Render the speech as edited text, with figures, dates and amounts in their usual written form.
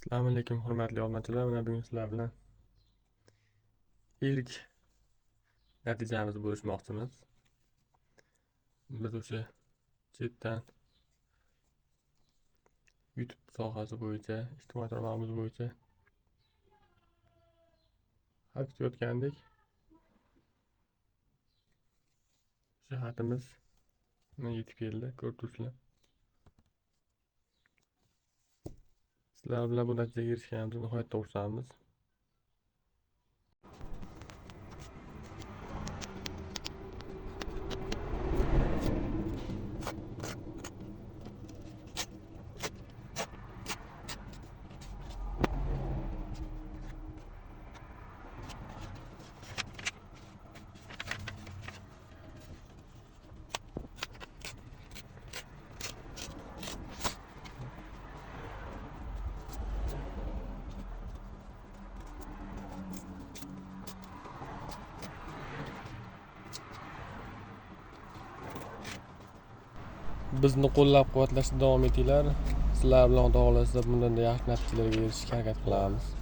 Assalomu alaykum hurmatli obunachilar. Mana bugun sizlar bilan ilk natijamizni bo'lishmoqchimiz. Biz o'sha chetdan YouTube sohasi bo'yicha, ijtimoiy tarmog'imiz bo'yicha hal kutayotgandik. O'sha xatimiz yetib keldi, ko'rib turibsizlar. Sizlar bilan bu natijaga erishganimizga nihoyatda xursandmiz. Bizni qo'llab-quvvatlashda davom etinglar. Sizlar bilan xudo xolasa bundan yaxshi natijalarga erishishga harakat qilamiz.